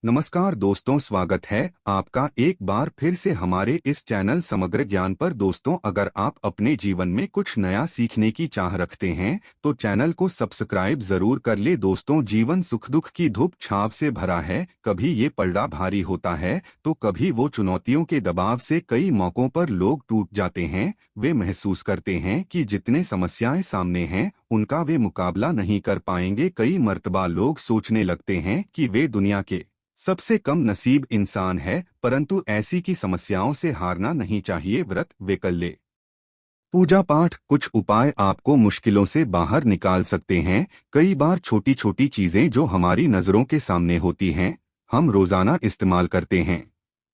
नमस्कार दोस्तों, स्वागत है आपका एक बार फिर से हमारे इस चैनल समग्र ज्ञान पर। दोस्तों, अगर आप अपने जीवन में कुछ नया सीखने की चाह रखते हैं तो चैनल को सब्सक्राइब जरूर कर ले। दोस्तों, जीवन सुख दुख की धूप छाव से भरा है। कभी ये पलड़ा भारी होता है तो कभी वो चुनौतियों के दबाव से। कई मौकों पर लोग टूट जाते हैं। वे महसूस करते हैं कि जितने समस्याएं सामने हैं उनका वे मुकाबला नहीं कर पाएंगे। कई मर्तबा लोग सोचने लगते हैं कि वे दुनिया के सबसे कम नसीब इंसान है, परंतु ऐसी की समस्याओं से हारना नहीं चाहिए। व्रत, वैकल्य, पूजा पाठ, कुछ उपाय आपको मुश्किलों से बाहर निकाल सकते हैं। कई बार छोटी छोटी चीजें जो हमारी नजरों के सामने होती हैं, हम रोजाना इस्तेमाल करते हैं,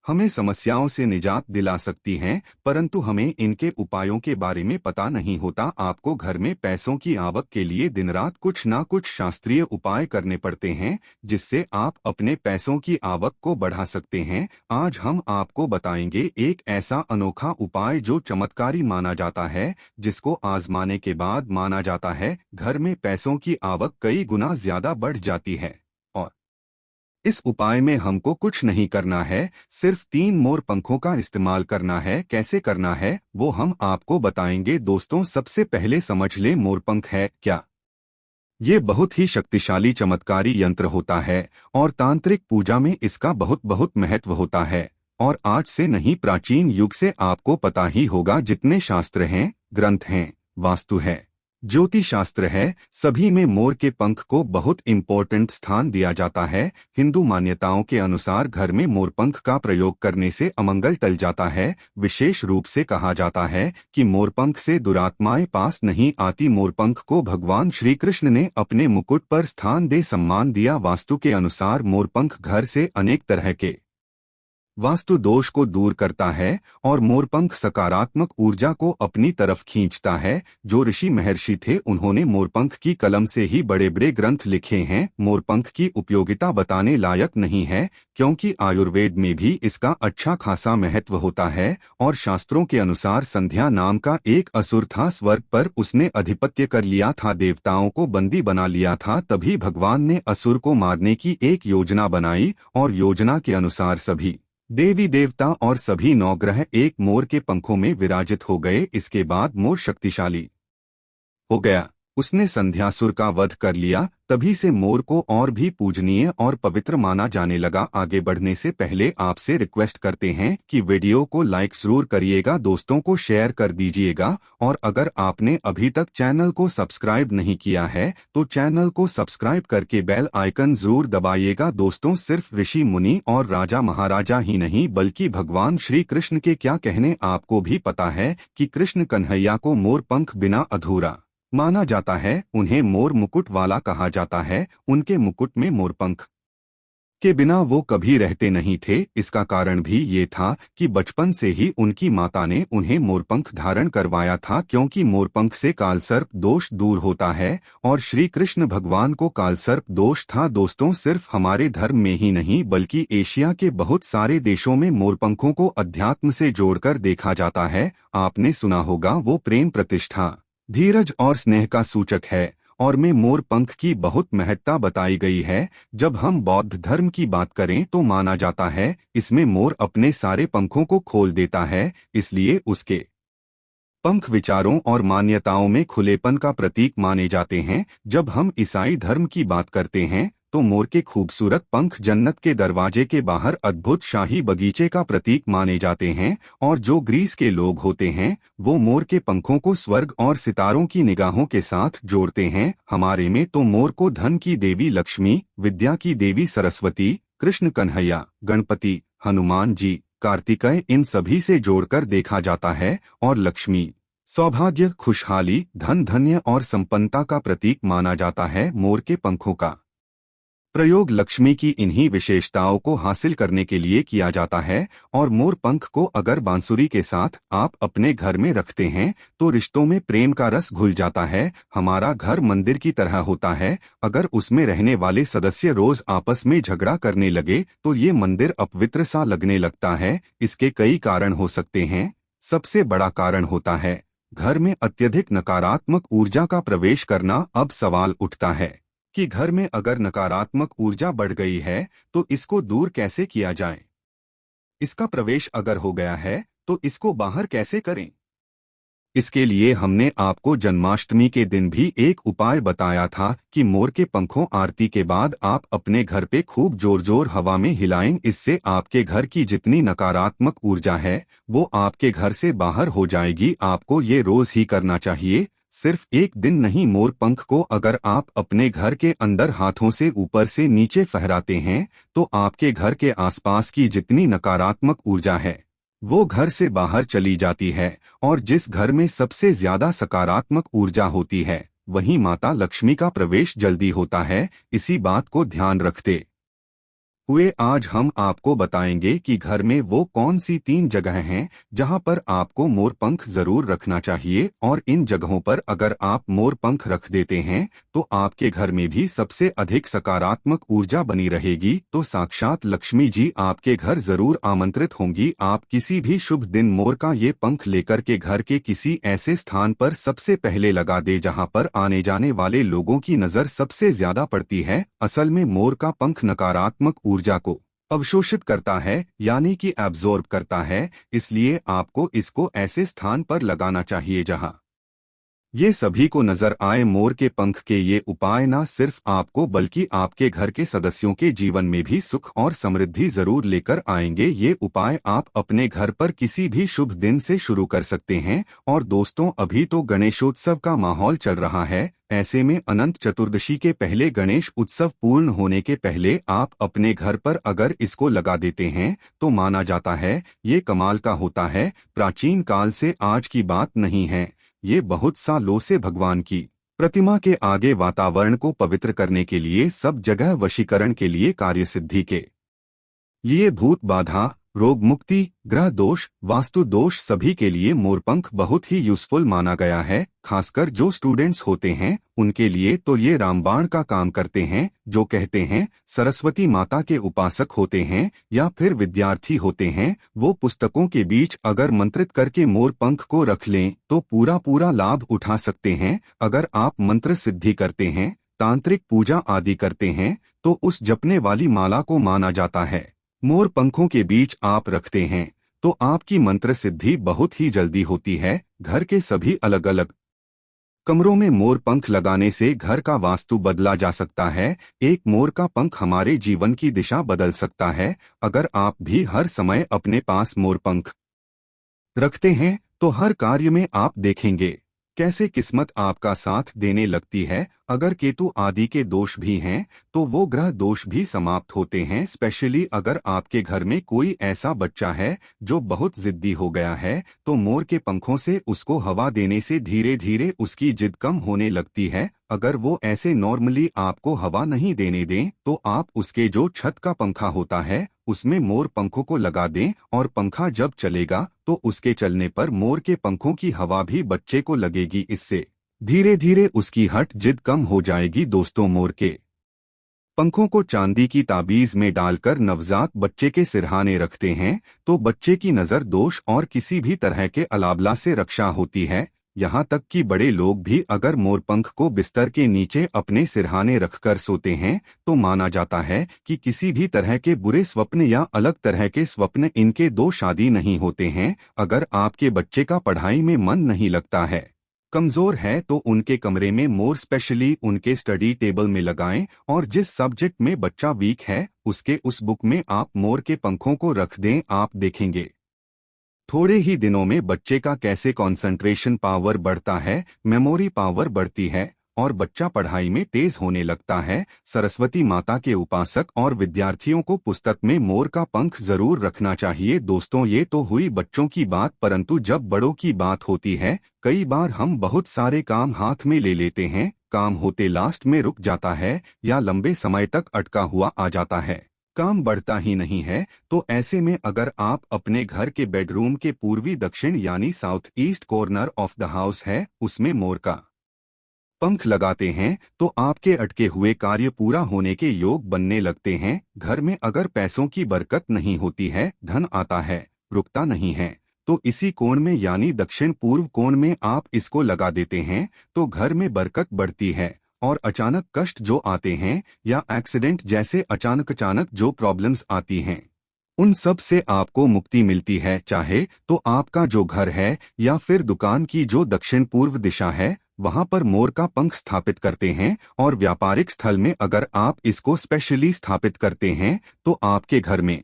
हमें समस्याओं से निजात दिला सकती हैं, परंतु हमें इनके उपायों के बारे में पता नहीं होता। आपको घर में पैसों की आवक के लिए दिन रात कुछ ना कुछ शास्त्रीय उपाय करने पड़ते हैं, जिससे आप अपने पैसों की आवक को बढ़ा सकते हैं। आज हम आपको बताएंगे एक ऐसा अनोखा उपाय जो चमत्कारी माना जाता है, जिसको आजमाने के बाद माना जाता है घर में पैसों की आवक कई गुना ज्यादा बढ़ जाती है। और इस उपाय में हमको कुछ नहीं करना है, सिर्फ 3 मोर पंखों का इस्तेमाल करना है। कैसे करना है वो हम आपको बताएंगे। दोस्तों, सबसे पहले समझ ले, मोरपंख है क्या। ये बहुत ही शक्तिशाली चमत्कारी यंत्र होता है और तांत्रिक पूजा में इसका बहुत बहुत महत्व होता है। और आज से नहीं, प्राचीन युग से आपको पता ही होगा, जितने शास्त्र हैं, ग्रंथ हैं, वास्तु है, ज्योतिष शास्त्र है, सभी में मोर के पंख को बहुत इम्पोर्टेंट स्थान दिया जाता है। हिंदू मान्यताओं के अनुसार घर में मोरपंख का प्रयोग करने से अमंगल टल जाता है। विशेष रूप से कहा जाता है कि मोरपंख से दुरात्माएं पास नहीं आती। मोरपंख को भगवान श्री कृष्ण ने अपने मुकुट पर स्थान दे सम्मान दिया। वास्तु के अनुसार मोरपंख घर से अनेक तरह के वास्तु दोष को दूर करता है और मोरपंख सकारात्मक ऊर्जा को अपनी तरफ खींचता है। जो ऋषि महर्षि थे उन्होंने मोरपंख की कलम से ही बड़े बड़े ग्रंथ लिखे हैं। मोरपंख की उपयोगिता बताने लायक नहीं है, क्योंकि आयुर्वेद में भी इसका अच्छा खासा महत्व होता है। और शास्त्रों के अनुसार संध्या नाम का एक असुर था, स्वर्ग पर उसने अधिपत्य कर लिया था, देवताओं को बंदी बना लिया था। तभी भगवान ने असुर को मारने की एक योजना बनाई और योजना के अनुसार सभी देवी देवता और सभी नवग्रह एक मोर के पंखों में विराजित हो गए। इसके बाद मोर शक्तिशाली हो गया, उसने संध्यासुर का वध कर लिया। तभी से मोर को और भी पूजनीय और पवित्र माना जाने लगा। आगे बढ़ने से पहले आपसे रिक्वेस्ट करते हैं कि वीडियो को लाइक जरूर करिएगा, दोस्तों को शेयर कर दीजिएगा। और अगर आपने अभी तक चैनल को सब्सक्राइब नहीं किया है तो चैनल को सब्सक्राइब करके बेल आइकन जरूर दबाइएगा। दोस्तों, सिर्फ ऋषि मुनि और राजा महाराजा ही नहीं, बल्कि भगवान श्री कृष्ण के क्या कहने आपको भी पता है कि कृष्ण कन्हैया को मोर पंख बिना अधूरा माना जाता है। उन्हें मोर मुकुट वाला कहा जाता है। उनके मुकुट में मोरपंख के बिना वो कभी रहते नहीं थे। इसका कारण भी ये था कि बचपन से ही उनकी माता ने उन्हें मोरपंख धारण करवाया था, क्योंकि मोरपंख से कालसर्प दोष दूर होता है और श्री कृष्ण भगवान को कालसर्प दोष था। दोस्तों, सिर्फ हमारे धर्म में ही नहीं बल्कि एशिया के बहुत सारे देशों में मोरपंखों को अध्यात्म से जोड़कर देखा जाता है। आपने सुना होगा, वो प्रेम, प्रतिष्ठा, धीरज और स्नेह का सूचक है। और में मोर पंख की बहुत महत्ता बताई गई है। जब हम बौद्ध धर्म की बात करें तो माना जाता है इसमें मोर अपने सारे पंखों को खोल देता है, इसलिए उसके पंख विचारों और मान्यताओं में खुलेपन का प्रतीक माने जाते हैं। जब हम ईसाई धर्म की बात करते हैं तो मोर के खूबसूरत पंख जन्नत के दरवाजे के बाहर अद्भुत शाही बगीचे का प्रतीक माने जाते हैं। और जो ग्रीस के लोग होते हैं वो मोर के पंखों को स्वर्ग और सितारों की निगाहों के साथ जोड़ते हैं। हमारे में तो मोर को धन की देवी लक्ष्मी, विद्या की देवी सरस्वती, कृष्ण कन्हैया, गणपति, हनुमान जी, कार्तिकेय, इन सभी से जोड़कर देखा जाता है। और लक्ष्मी सौभाग्य, खुशहाली, धन, धन्य और संपन्नता का प्रतीक माना जाता है। मोर के पंखों का प्रयोग लक्ष्मी की इन्हीं विशेषताओं को हासिल करने के लिए किया जाता है। और मोर पंख को अगर बांसुरी के साथ आप अपने घर में रखते हैं तो रिश्तों में प्रेम का रस घुल जाता है। हमारा घर मंदिर की तरह होता है। अगर उसमें रहने वाले सदस्य रोज आपस में झगड़ा करने लगे तो ये मंदिर अपवित्र सा लगने लगता है। इसके कई कारण हो सकते हैं। सबसे बड़ा कारण होता है घर में अत्यधिक नकारात्मक ऊर्जा का प्रवेश करना। अब सवाल उठता है कि घर में अगर नकारात्मक ऊर्जा बढ़ गई है तो इसको दूर कैसे किया जाए। इसका प्रवेश अगर हो गया है तो इसको बाहर कैसे करें। इसके लिए हमने आपको जन्माष्टमी के दिन भी एक उपाय बताया था कि मोर के पंखों आरती के बाद आप अपने घर पे खूब जोर जोर हवा में हिलाएं। इससे आपके घर की जितनी नकारात्मक ऊर्जा है वो आपके घर से बाहर हो जाएगी। आपको ये रोज ही करना चाहिए, सिर्फ एक दिन नहीं। मोर पंख को अगर आप अपने घर के अंदर हाथों से ऊपर से नीचे फहराते हैं तो आपके घर के आसपास की जितनी नकारात्मक ऊर्जा है वो घर से बाहर चली जाती है। और जिस घर में सबसे ज्यादा सकारात्मक ऊर्जा होती है वहीं माता लक्ष्मी का प्रवेश जल्दी होता है। इसी बात को ध्यान रखते हुए आज हम आपको बताएंगे कि घर में वो कौन सी 3 जगह हैं जहां पर आपको मोर पंख जरूर रखना चाहिए। और इन जगहों पर अगर आप मोर पंख रख देते हैं तो आपके घर में भी सबसे अधिक सकारात्मक ऊर्जा बनी रहेगी। तो साक्षात लक्ष्मी जी आपके घर जरूर आमंत्रित होंगी। आप किसी भी शुभ दिन मोर का ये पंख लेकर के घर के किसी ऐसे स्थान पर सबसे पहले लगा दे जहां पर आने जाने वाले लोगों की नजर सबसे ज्यादा पड़ती है। असल में मोर का पंख नकारात्मक ऊर्जा को अवशोषित करता है यानी कि एब्जॉर्ब करता है। इसलिए आपको इसको ऐसे स्थान पर लगाना चाहिए जहां ये सभी को नजर आए। मोर के पंख के ये उपाय न सिर्फ आपको बल्कि आपके घर के सदस्यों के जीवन में भी सुख और समृद्धि जरूर लेकर आएंगे। ये उपाय आप अपने घर पर किसी भी शुभ दिन से शुरू कर सकते हैं। और दोस्तों, अभी तो गणेशोत्सव का माहौल चल रहा है। ऐसे में अनंत चतुर्दशी के पहले गणेश उत्सव पूर्ण होने के पहले आप अपने घर पर अगर इसको लगा देते हैं तो माना जाता है ये कमाल का होता है। प्राचीन काल से आज की बात नहीं है, ये बहुत सालों से भगवान की प्रतिमा के आगे वातावरण को पवित्र करने के लिए, सब जगह वशीकरण के लिए, कार्यसिद्धि के लिए, भूत बाधा, रोग मुक्ति, ग्रह दोष, वास्तु दोष सभी के लिए मोरपंख बहुत ही यूजफुल माना गया है। खासकर जो स्टूडेंट्स होते हैं उनके लिए तो ये रामबाण का काम करते हैं। जो कहते हैं सरस्वती माता के उपासक होते हैं या फिर विद्यार्थी होते हैं, वो पुस्तकों के बीच अगर मंत्रित करके मोर पंख को रख लें तो पूरा पूरा लाभ उठा सकते हैं। अगर आप मंत्र सिद्धि करते हैं, तांत्रिक पूजा आदि करते हैं तो उस जपने वाली माला को माना जाता है। मोर पंखों के बीच आप रखते हैं तो आपकी मंत्र सिद्धि बहुत ही जल्दी होती है। घर के सभी अलग अलग कमरों में मोर पंख लगाने से घर का वास्तु बदला जा सकता है। एक मोर का पंख हमारे जीवन की दिशा बदल सकता है। अगर आप भी हर समय अपने पास मोर पंख रखते हैं तो हर कार्य में आप देखेंगे कैसे किस्मत आपका साथ देने लगती है। अगर केतु आदि के दोष भी हैं तो वो ग्रह दोष भी समाप्त होते हैं। स्पेशली अगर आपके घर में कोई ऐसा बच्चा है जो बहुत जिद्दी हो गया है तो मोर के पंखों से उसको हवा देने से धीरे धीरे उसकी जिद कम होने लगती है। अगर वो ऐसे नॉर्मली आपको हवा नहीं देने दें तो आप उसके जो छत का पंखा होता है उसमें मोर पंखों को लगा दें और पंखा जब चलेगा तो उसके चलने पर मोर के पंखों की हवा भी बच्चे को लगेगी। इससे धीरे धीरे उसकी हट जिद कम हो जाएगी। दोस्तों, मोर के पंखों को चांदी की ताबीज में डालकर नवजात बच्चे के सिरहाने रखते हैं तो बच्चे की नजर दोष और किसी भी तरह के अलाबला से रक्षा होती है। यहाँ तक कि बड़े लोग भी अगर मोरपंख को बिस्तर के नीचे अपने सिरहाने रखकर सोते हैं तो माना जाता है कि किसी भी तरह के बुरे स्वप्न या अलग तरह के स्वप्न इनके दो शादी नहीं होते हैं। अगर आपके बच्चे का पढ़ाई में मन नहीं लगता है, कमजोर है, तो उनके कमरे में मोर स्पेशली उनके स्टडी टेबल में लगाएं और जिस सब्जेक्ट में बच्चा वीक है उसके उस बुक में आप मोर के पंखों को रख दें। आप देखेंगे थोड़े ही दिनों में बच्चे का कैसे कंसंट्रेशन पावर बढ़ता है, मेमोरी पावर बढ़ती है और बच्चा पढ़ाई में तेज होने लगता है। सरस्वती माता के उपासक और विद्यार्थियों को पुस्तक में मोर का पंख जरूर रखना चाहिए। दोस्तों, ये तो हुई बच्चों की बात, परंतु जब बड़ों की बात होती है कई बार हम बहुत सारे काम हाथ में ले लेते हैं, काम होते लास्ट में रुक जाता है या लंबे समय तक अटका हुआ आ जाता है, काम बढ़ता ही नहीं है। तो ऐसे में अगर आप अपने घर के बेडरूम के पूर्वी दक्षिण यानी south east corner of the house है उसमें मोर का पंख लगाते हैं तो आपके अटके हुए कार्य पूरा होने के योग बनने लगते हैं। घर में अगर पैसों की बरकत नहीं होती है, धन आता है रुकता नहीं है, तो इसी कोण में यानी दक्षिण पूर्व कोण में आप इसको लगा देते हैं तो घर में बरकत बढ़ती है और अचानक कष्ट जो आते हैं या एक्सीडेंट जैसे अचानक जो प्रॉब्लम्स आती हैं, उन सब से आपको मुक्ति मिलती है। चाहे तो आपका जो घर है या फिर दुकान की जो दक्षिण पूर्व दिशा है, वहां पर मोर का पंख स्थापित करते हैं, और व्यापारिक स्थल में अगर आप इसको स्पेशली स्थापित करते हैं तो आपके घर में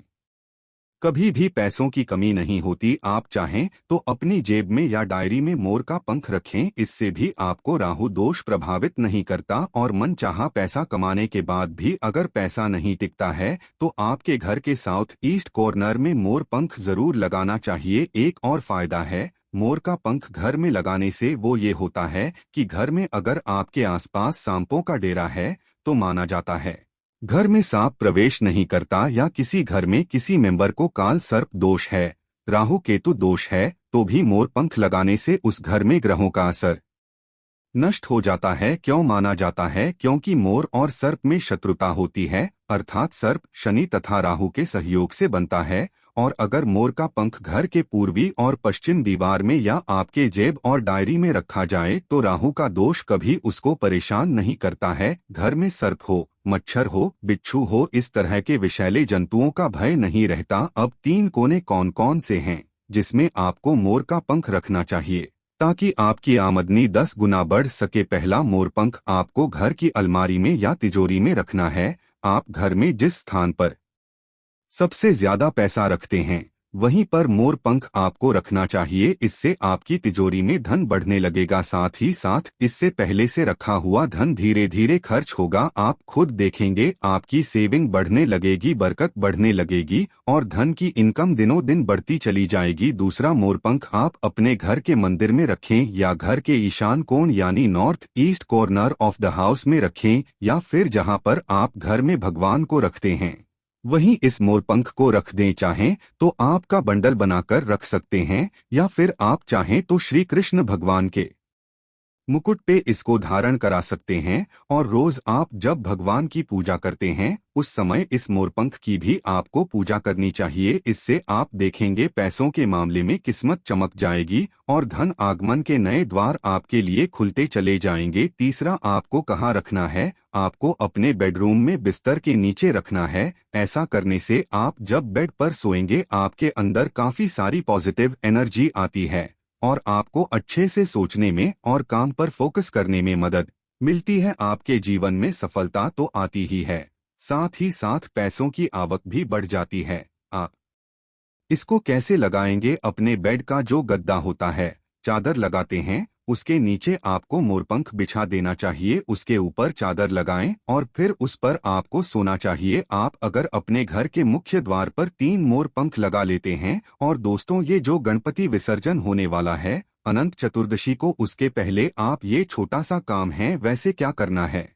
कभी भी पैसों की कमी नहीं होती। आप चाहें तो अपनी जेब में या डायरी में मोर का पंख रखें, इससे भी आपको राहु दोष प्रभावित नहीं करता। और मन चाहा पैसा कमाने के बाद भी अगर पैसा नहीं टिकता है तो आपके घर के साउथ ईस्ट कॉर्नर में मोर पंख जरूर लगाना चाहिए। एक और फायदा है मोर का पंख घर में लगाने से, वो ये होता है कि घर में अगर आपके आसपास सांपों का डेरा है तो माना जाता है घर में सांप प्रवेश नहीं करता, या किसी घर में किसी मेंबर को काल सर्प दोष है, राहु केतु दोष है, तो भी मोर पंख लगाने से उस घर में ग्रहों का असर नष्ट हो जाता है। क्यों माना जाता है? क्योंकि मोर और सर्प में शत्रुता होती है, अर्थात सर्प शनि तथा राहु के सहयोग से बनता है। और अगर मोर का पंख घर के पूर्वी और पश्चिम दीवार में या आपके जेब और डायरी में रखा जाए तो राहु का दोष कभी उसको परेशान नहीं करता है। घर में सर्प हो, मच्छर हो, बिच्छू हो, इस तरह के विषैले जंतुओं का भय नहीं रहता। अब 3 कोने कौन कौन से हैं जिसमें आपको मोर का पंख रखना चाहिए ताकि आपकी आमदनी 10 गुना बढ़ सके? पहला, मोर पंख आपको घर की अलमारी में या तिजोरी में रखना है। आप घर में जिस स्थान पर सबसे ज्यादा पैसा रखते हैं वहीं पर मोर पंख आपको रखना चाहिए। इससे आपकी तिजोरी में धन बढ़ने लगेगा, साथ ही साथ इससे पहले से रखा हुआ धन धीरे धीरे खर्च होगा। आप खुद देखेंगे आपकी सेविंग बढ़ने लगेगी, बरकत बढ़ने लगेगी और धन की इनकम दिनों दिन बढ़ती चली जाएगी। दूसरा, मोर पंख आप अपने घर के मंदिर में रखें या घर के ईशान कोण यानी north east corner of the house में रखें, या फिर जहां पर आप घर में भगवान को रखते हैं वहीं इस मोर पंख को रख दें। चाहें तो आपका बंडल बनाकर रख सकते हैं, या फिर आप चाहें तो श्री कृष्ण भगवान के मुकुट पे इसको धारण करा सकते हैं। और रोज आप जब भगवान की पूजा करते हैं उस समय इस मोरपंख की भी आपको पूजा करनी चाहिए। इससे आप देखेंगे पैसों के मामले में किस्मत चमक जाएगी और धन आगमन के नए द्वार आपके लिए खुलते चले जाएंगे। तीसरा, आपको कहाँ रखना है? आपको अपने बेडरूम में बिस्तर के नीचे रखना है। ऐसा करने से आप जब बेड पर सोएंगे आपके अंदर काफी सारी पॉजिटिव एनर्जी आती है और आपको अच्छे से सोचने में और काम पर फोकस करने में मदद मिलती है। आपके जीवन में सफलता तो आती ही है, साथ ही साथ पैसों की आवक भी बढ़ जाती है। आप इसको कैसे लगाएंगे? अपने बेड का जो गद्दा होता है, चादर लगाते हैं, उसके नीचे आपको मोरपंख बिछा देना चाहिए। उसके ऊपर चादर लगाएं और फिर उस पर आपको सोना चाहिए। आप अगर अपने घर के मुख्य द्वार पर 3 मोरपंख लगा लेते हैं, और दोस्तों ये जो गणपति विसर्जन होने वाला है अनंत चतुर्दशी को, उसके पहले आप ये छोटा सा काम है। वैसे क्या करना है?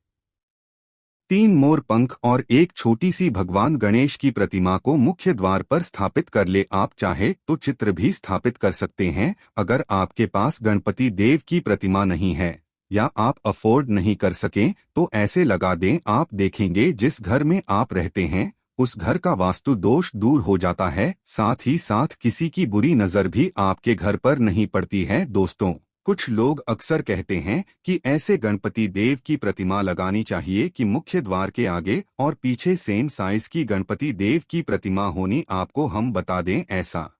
3 मोर पंख और एक छोटी सी भगवान गणेश की प्रतिमा को मुख्य द्वार पर स्थापित कर ले। आप चाहे तो चित्र भी स्थापित कर सकते हैं। अगर आपके पास गणपति देव की प्रतिमा नहीं है या आप अफोर्ड नहीं कर सकें तो ऐसे लगा दें। आप देखेंगे जिस घर में आप रहते हैं उस घर का वास्तु दोष दूर हो जाता है, साथ ही साथ किसी की बुरी नजर भी आपके घर पर नहीं पड़ती है। दोस्तों, कुछ लोग अक्सर कहते हैं कि ऐसे गणपति देव की प्रतिमा लगानी चाहिए कि मुख्य द्वार के आगे और पीछे सेम साइज की गणपति देव की प्रतिमा होनी। आपको हम बता दें, ऐसा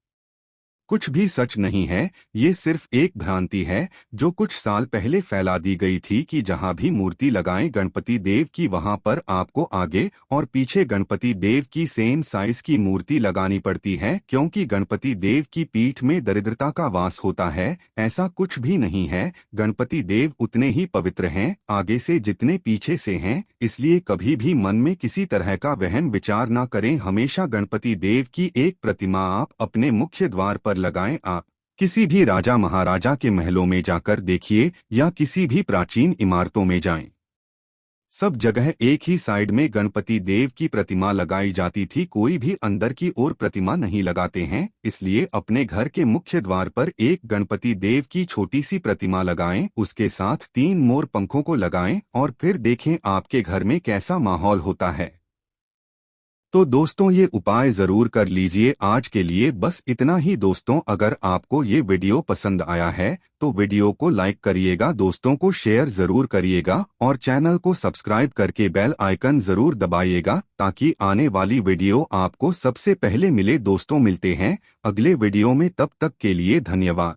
कुछ भी सच नहीं है। ये सिर्फ एक भ्रांति है जो कुछ साल पहले फैला दी गई थी कि जहां भी मूर्ति लगाएं गणपति देव की वहां पर आपको आगे और पीछे गणपति देव की सेम साइज की मूर्ति लगानी पड़ती है, क्योंकि गणपति देव की पीठ में दरिद्रता का वास होता है। ऐसा कुछ भी नहीं है। गणपति देव उतने ही पवित्र हैं आगे से जितने पीछे से हैं, इसलिए कभी भी मन में किसी तरह का वहम विचार न करें। हमेशा गणपति देव की एक प्रतिमा आप अपने मुख्य द्वार पर लगाएं। आप किसी भी राजा महाराजा के महलों में जाकर देखिए या किसी भी प्राचीन इमारतों में जाएं, सब जगह एक ही साइड में गणपति देव की प्रतिमा लगाई जाती थी। कोई भी अंदर की ओर प्रतिमा नहीं लगाते हैं, इसलिए अपने घर के मुख्य द्वार पर एक गणपति देव की छोटी सी प्रतिमा लगाएं, उसके साथ 3 मोर पंखों को लगाएं और फिर देखें आपके घर में कैसा माहौल होता है। तो दोस्तों ये उपाय जरूर कर लीजिए। आज के लिए बस इतना ही दोस्तों। अगर आपको ये वीडियो पसंद आया है तो वीडियो को लाइक करिएगा, दोस्तों को शेयर जरूर करिएगा और चैनल को सब्सक्राइब करके बेल आइकन जरूर दबाइएगा ताकि आने वाली वीडियो आपको सबसे पहले मिले। दोस्तों मिलते हैं अगले वीडियो में, तब तक के लिए धन्यवाद।